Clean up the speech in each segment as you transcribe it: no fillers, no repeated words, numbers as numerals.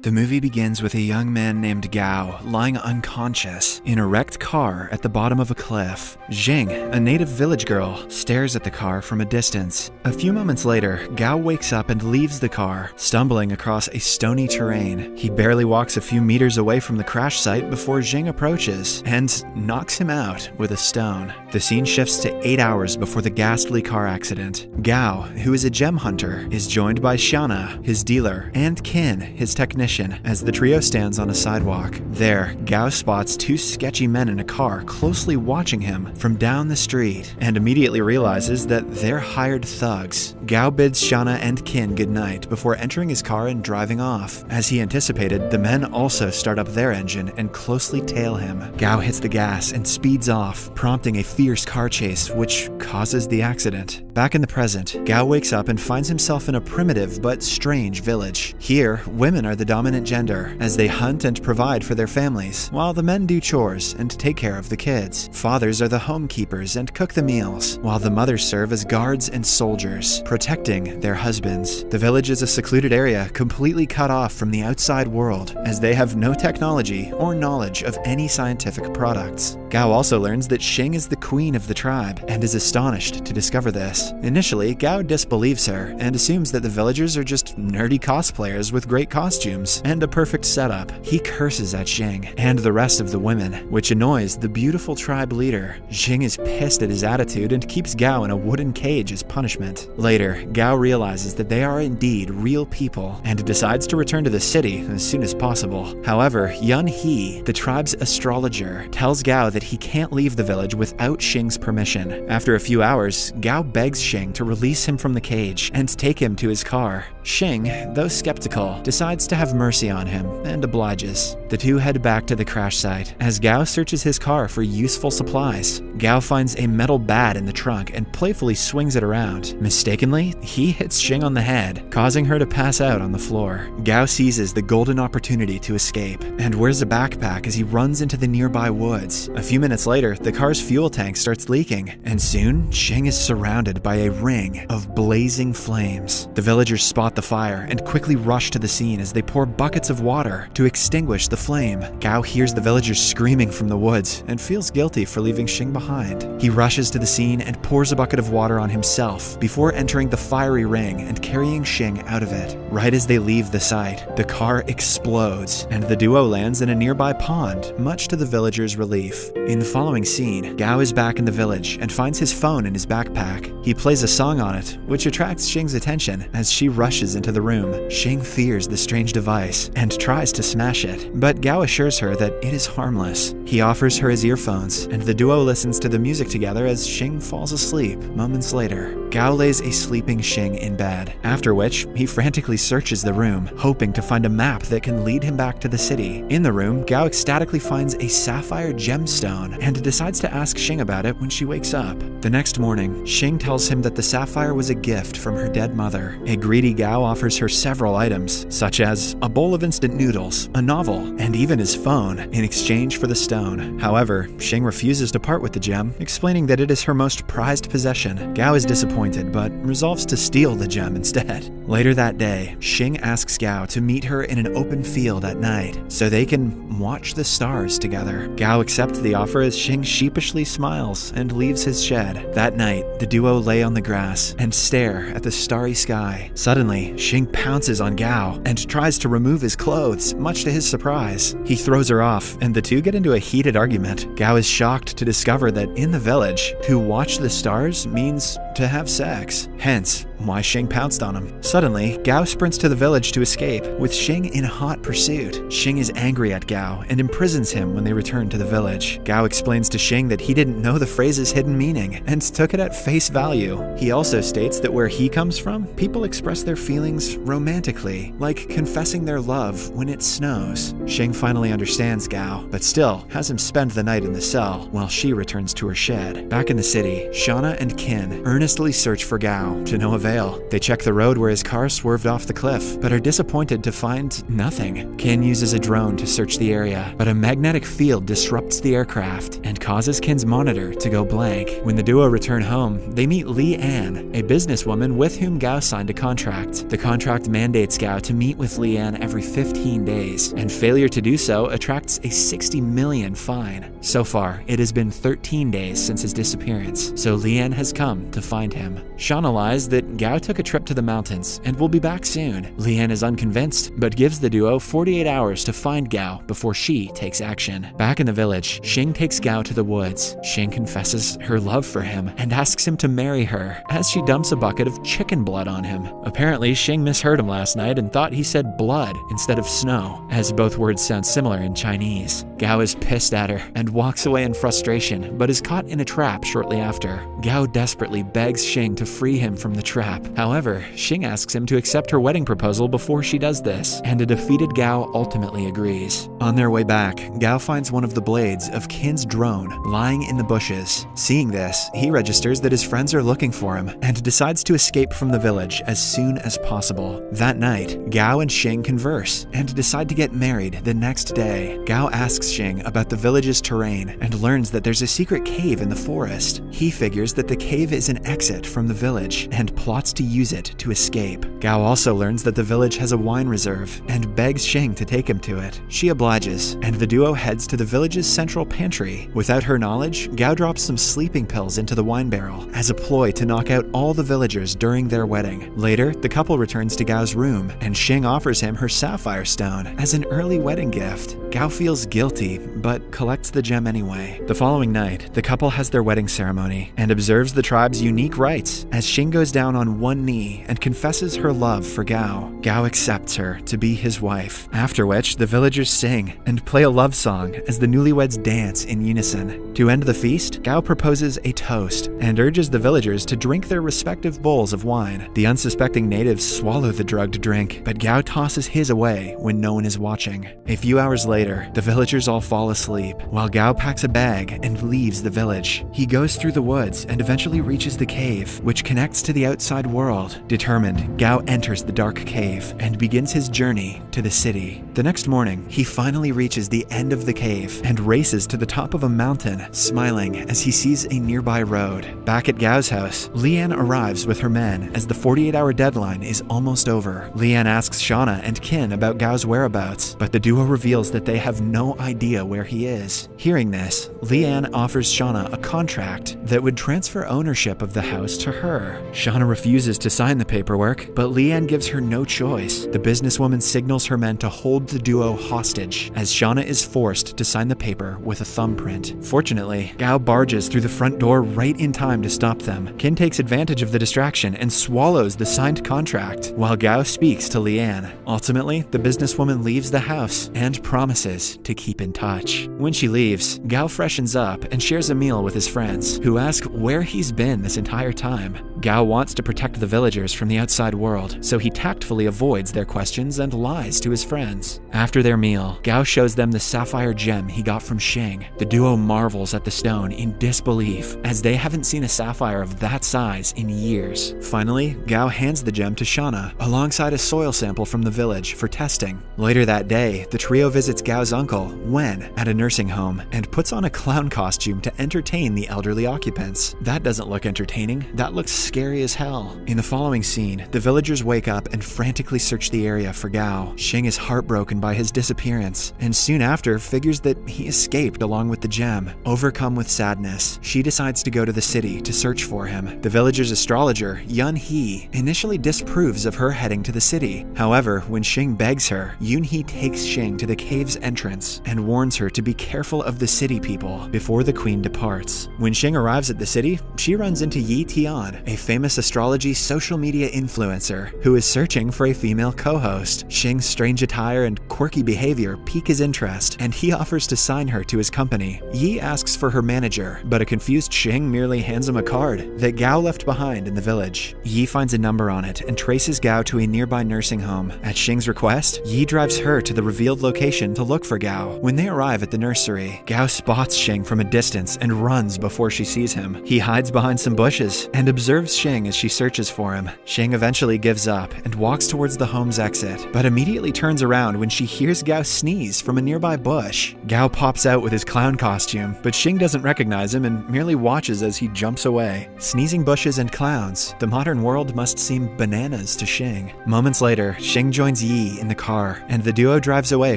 The movie begins with a young man named Gao lying unconscious in a wrecked car at the bottom of a cliff. Jing, a native village girl, stares at the car from a distance. A few moments later, Gao wakes up and leaves the car, stumbling across a stony terrain. He barely walks a few meters away from the crash site before Jing approaches and knocks him out with a stone. The scene shifts to 8 hours before the ghastly car accident. Gao, who is a gem hunter, is joined by Xiana, his dealer, and Qin, his technician, as the trio stands on a sidewalk. There, Gao spots two sketchy men in a car closely watching him from down the street and immediately realizes that they're hired thugs. Gao bids Xiana and Qin goodnight before entering his car and driving off. As he anticipated, the men also start up their engine and closely tail him. Gao hits the gas and speeds off, prompting a fierce car chase, which causes the accident. Back in the present, Gao wakes up and finds himself in a primitive but strange village. Here, women are the dominant gender, as they hunt and provide for their families, while the men do chores and take care of the kids. Fathers are the homekeepers and cook the meals, while the mothers serve as guards and soldiers, protecting their husbands. The village is a secluded area completely cut off from the outside world, as they have no technology or knowledge of any scientific products. Gao also learns that Xing is the queen of the tribe, and is astonished to discover this. Initially, Gao disbelieves her and assumes that the villagers are just nerdy cosplayers with great costumes and a perfect setup. He curses at Xing and the rest of the women, which annoys the beautiful tribe leader. Xing is pissed at his attitude and keeps Gao in a wooden cage as punishment. Later, Gao realizes that they are indeed real people and decides to return to the city as soon as possible. However, Yun He, the tribe's astrologer, tells Gao that he can't leave the village without Xing's permission. After a few hours, Gao begs Xing to release him from the cage and take him to his car. Xing, though skeptical, decides to have mercy on him and obliges. The two head back to the crash site as Gao searches his car for useful supplies. Gao finds a metal bat in the trunk and playfully swings it around. Mistakenly, he hits Xing on the head, causing her to pass out on the floor. Gao seizes the golden opportunity to escape and wears a backpack as he runs into the nearby woods. A few minutes later, the car's fuel tank starts leaking, and soon Xing is surrounded by a ring of blazing flames. The villagers spot the fire and quickly rush to the scene as they pour buckets of water to extinguish the flame. Gao hears the villagers screaming from the woods and feels guilty for leaving Xing behind. He rushes to the scene and pours a bucket of water on himself before entering the fiery ring and carrying Xing out of it. Right as they leave the site, the car explodes and the duo lands in a nearby pond, much to the villagers' relief. In the following scene, Gao is back in the village and finds his phone in his backpack. He plays a song on it, which attracts Xing's attention as she rushes into the room. Xing fears the strange device and tries to smash it, but Gao assures her that it is harmless. He offers her his earphones, and the duo listens to the music together as Xing falls asleep moments later. Gao lays a sleeping Xing in bed, after which he frantically searches the room, hoping to find a map that can lead him back to the city. In the room, Gao ecstatically finds a sapphire gemstone and decides to ask Xing about it when she wakes up. The next morning, Xing tells him that the sapphire was a gift from her dead mother. A greedy Gao offers her several items, such as a bowl of instant noodles, a novel, and even his phone, in exchange for the stone. However, Xing refuses to part with the gem, explaining that it is her most prized possession. Gao is disappointed, but resolves to steal the gem instead. Later that day, Xing asks Gao to meet her in an open field at night, so they can watch the stars together. Gao accepts the offer as Xing sheepishly smiles and leaves his shed. That night, the duo lay on the grass and stare at the starry sky. Suddenly, Xing pounces on Gao and tries to remove his clothes, much to his surprise. He throws her off, and the two get into a heated argument. Gao is shocked to discover that in the village, to watch the stars means to have sex. Hence, why Xing pounced on him. Suddenly, Gao sprints to the village to escape, with Xing in hot pursuit. Xing is angry at Gao and imprisons him when they return to the village. Gao explains to Xing that he didn't know the phrase's hidden meaning and took it at face value. He also states that where he comes from, people express their feelings romantically, like confessing their love when it snows. Xing finally understands Gao, but still has him spend the night in the cell while she returns to her shed. Back in the city, Xiana and Qin earn earnestly search for Gao, to no avail. They check the road where his car swerved off the cliff, but are disappointed to find nothing. Kin uses a drone to search the area, but a magnetic field disrupts the aircraft and causes Kin's monitor to go blank. When the duo return home, they meet Li An, a businesswoman with whom Gao signed a contract. The contract mandates Gao to meet with Li An every 15 days, and failure to do so attracts a 60 million fine. So far, it has been 13 days since his disappearance, so Li An has come to find him. Shauna lies that Gao took a trip to the mountains and will be back soon. Li An is unconvinced, but gives the duo 48 hours to find Gao before she takes action. Back in the village, Xing takes Gao to the woods. Xing confesses her love for him and asks him to marry her, as she dumps a bucket of chicken blood on him. Apparently, Xing misheard him last night and thought he said blood instead of snow, as both words sound similar in Chinese. Gao is pissed at her and walks away in frustration, but is caught in a trap shortly after. Gao desperately begs Xing to free him from the trap. However, Xing asks him to accept her wedding proposal before she does this, and a defeated Gao ultimately agrees. On their way back, Gao finds one of the blades of Kin's drone lying in the bushes. Seeing this, he registers that his friends are looking for him and decides to escape from the village as soon as possible. That night, Gao and Xing converse and decide to get married the next day. Gao asks Xing about the village's terrain and learns that there's a secret cave in the forest. He figures that the cave is an exit from the village and plots to use it to escape. Gao also learns that the village has a wine reserve and begs Xing to take him to it. She obliges, and the duo heads to the village's central pantry. Without her knowledge, Gao drops some sleeping pills into the wine barrel as a ploy to knock out all the villagers during their wedding. Later, the couple returns to Gao's room, and Xing offers him her sapphire stone as an early wedding gift. Gao feels guilty, but collects the gem anyway. The following night, the couple has their wedding ceremony and observes the tribe's unique rites as Xing goes down on one knee and confesses her love for Gao. Gao accepts her to be his wife, after which the villagers sing and play a love song as the newlyweds dance in unison. To end the feast, Gao proposes a toast and urges the villagers to drink their respective bowls of wine. The unsuspecting natives swallow the drugged drink, but Gao tosses his away when no one is watching. A few hours later, the villagers all fall asleep, while Gao packs a bag and leaves the village. He goes through the woods and eventually reaches the cave, which connects to the outside world. Determined, Gao enters the dark cave and begins his journey to the city. The next morning, he finally reaches the end of the cave and races to the top of a mountain, smiling as he sees a nearby road. Back at Gao's house, Li An arrives with her men as the 48-hour deadline is almost over. Li An asks Shauna and Kin about Gao's whereabouts, but the duo reveals that they have no idea where he is. Hearing this, Li An offers Shauna a contract that would transfer ownership of the house to her. Shauna refuses to sign the paperwork, but Li An gives her no choice. The businesswoman signals her men to hold the duo hostage, as Shauna is forced to sign the paper with a thumbprint. Fortunately, Gao barges through the front door right in time to stop them. Kin takes advantage of the distraction and swallows the signed contract, while Gao speaks to Li An. Ultimately, the businesswoman leaves the house and promises to keep in touch. When she leaves, Gao freshens up and shares a meal with his friends, who ask where he's been this entire time. Gao wants to protect the villagers from the outside world, so he tactfully avoids their questions and lies to his friends. After their meal, Gao shows them the sapphire gem he got from Xing. The duo marvels at the stone in disbelief, as they haven't seen a sapphire of that size in years. Finally, Gao hands the gem to Shauna, alongside a soil sample from the village for testing. Later that day, the trio visits Gao's uncle, Wen, at a nursing home, and puts on a clown costume to entertain the elderly occupants. That doesn't look entertaining, that looks scary as hell. In the following scene, the villagers wake up and frantically search the area for Gao. Xing is heartbroken by his disappearance, and soon after figures that he escaped along with the gem. Overcome with sadness, she decides to go to the city to search for him. The villager's astrologer, Yun He, initially disapproves of her heading to the city. However, when Xing begs her, Yun He takes Xing to the cave's entrance and warns her to be careful of the city people before the queen departs. When Xing arrives at the city, she runs into Yi Tian, a famous astrology social media influencer who is searching for a female co-host. Xing's strange attire and quirky behavior pique his interest, and he offers to sign her to his company. Yi asks for her manager, but a confused Xing merely hands him a card that Gao left behind in the village. Yi finds a number on it and traces Gao to a nearby nursing home. At Xing's request, Yi drives her to the revealed location to look for Gao. When they arrive at the nursery, Gao spots Xing from a distance and runs before she sees him. He hides behind some bushes and observes leaves Xing as she searches for him. Xing eventually gives up and walks towards the home's exit, but immediately turns around when she hears Gao sneeze from a nearby bush. Gao pops out with his clown costume, but Xing doesn't recognize him and merely watches as he jumps away. Sneezing bushes and clowns, the modern world must seem bananas to Xing. Moments later, Xing joins Yi in the car, and the duo drives away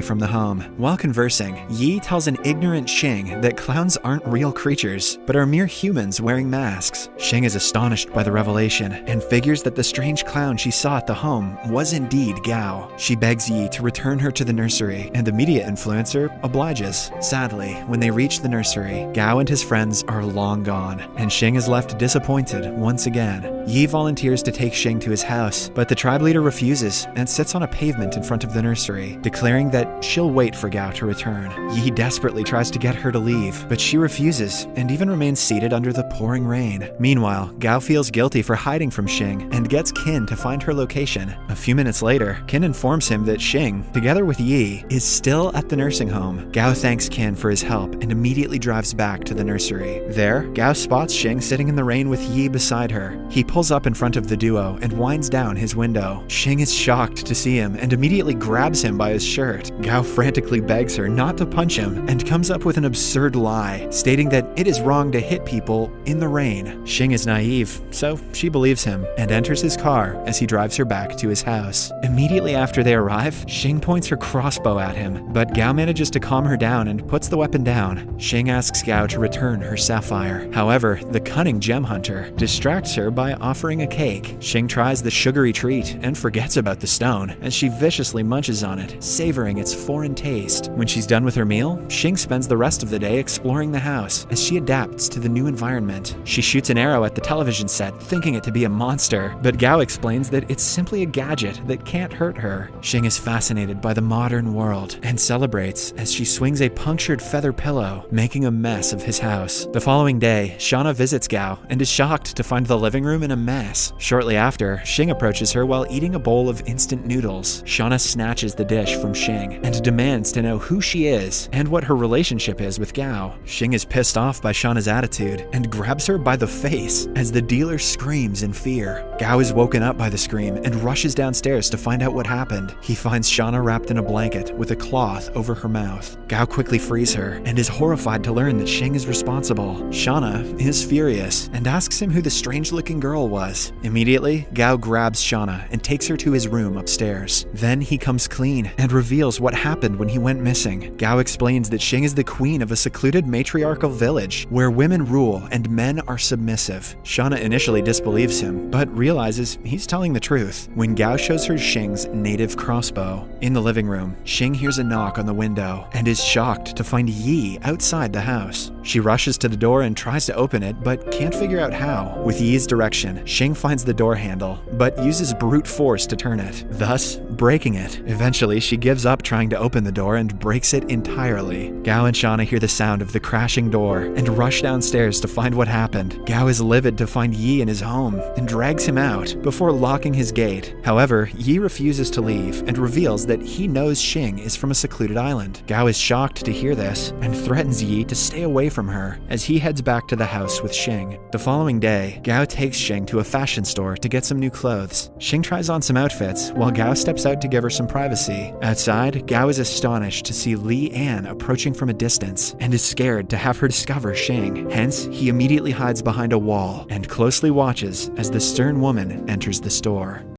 from the home. While conversing, Yi tells an ignorant Xing that clowns aren't real creatures, but are mere humans wearing masks. Xing is astonished by the revelation and figures that the strange clown she saw at the home was indeed Gao. She begs Yi to return her to the nursery, and the media influencer obliges. Sadly, when they reach the nursery, Gao and his friends are long gone, and Xing is left disappointed once again. Yi volunteers to take Xing to his house, but the tribe leader refuses and sits on a pavement in front of the nursery, declaring that she'll wait for Gao to return. Yi desperately tries to get her to leave, but she refuses and even remains seated under the pouring rain. Meanwhile, Gao feels guilty for hiding from Xing and gets Qin to find her location. A few minutes later, Qin informs him that Xing, together with Yi, is still at the nursing home. Gao thanks Qin for his help and immediately drives back to the nursery. There, Gao spots Xing sitting in the rain with Yi beside her. He pulls up in front of the duo and winds down his window. Xing is shocked to see him and immediately grabs him by his shirt. Gao frantically begs her not to punch him and comes up with an absurd lie, stating that it is wrong to hit people in the rain. Xing is naive, so she believes him and enters his car as he drives her back to his house. Immediately after they arrive, Xing points her crossbow at him, but Gao manages to calm her down and puts the weapon down. Xing asks Gao to return her sapphire. However, the cunning gem hunter distracts her by offering a cake. Xing tries the sugary treat and forgets about the stone as she viciously munches on it, savoring its foreign taste. When she's done with her meal, Xing spends the rest of the day exploring the house as she adapts to the new environment. She shoots an arrow at the television set, thinking it to be a monster, but Gao explains that it's simply a gadget that can't hurt her. Xing is fascinated by the modern world and celebrates as she swings a punctured feather pillow, making a mess of his house. The following day, Shauna visits Gao and is shocked to find the living room in a mess. Shortly after, Xing approaches her while eating a bowl of instant noodles. Shauna snatches the dish from Xing and demands to know who she is and what her relationship is with Gao. Xing is pissed off by Shauna's attitude and grabs her by the face as the dealer screams in fear. Gao is woken up by the scream and rushes downstairs to find out what happened. He finds Shauna wrapped in a blanket with a cloth over her mouth. Gao quickly frees her and is horrified to learn that Xing is responsible. Shauna is furious and asks him who the strange-looking girl was. Immediately, Gao grabs Shauna and takes her to his room upstairs. Then he comes clean and reveals what happened when he went missing. Gao explains that Xing is the queen of a secluded matriarchal village where women rule and men are submissive. Shauna initially disbelieves him, but realizes he's telling the truth when Gao shows her Xing's native crossbow. In the living room, Xing hears a knock on the window and is shocked to find Yi outside the house. She rushes to the door and tries to open it, but can't figure out how. With Yi's direction, Xing finds the door handle, but uses brute force to turn it, thus breaking it. Eventually, she gives up trying to open the door and breaks it entirely. Gao and Shauna hear the sound of the crashing door and rush downstairs to find what happened. Gao is livid to find Yi in his home and drags him out before locking his gate. However, Yi refuses to leave and reveals that he knows Xing is from a secluded island. Gao is shocked to hear this and threatens Yi to stay away from her as he heads back to the house with Xing. The following day, Gao takes Xing to a fashion store to get some new clothes. Xing tries on some outfits while Gao steps out to give her some privacy. Outside, Gao is astonished to see Li An approaching from a distance and is scared to have her discover Xing. Hence, he immediately hides behind a wall and closely watches as the stern woman enters the store.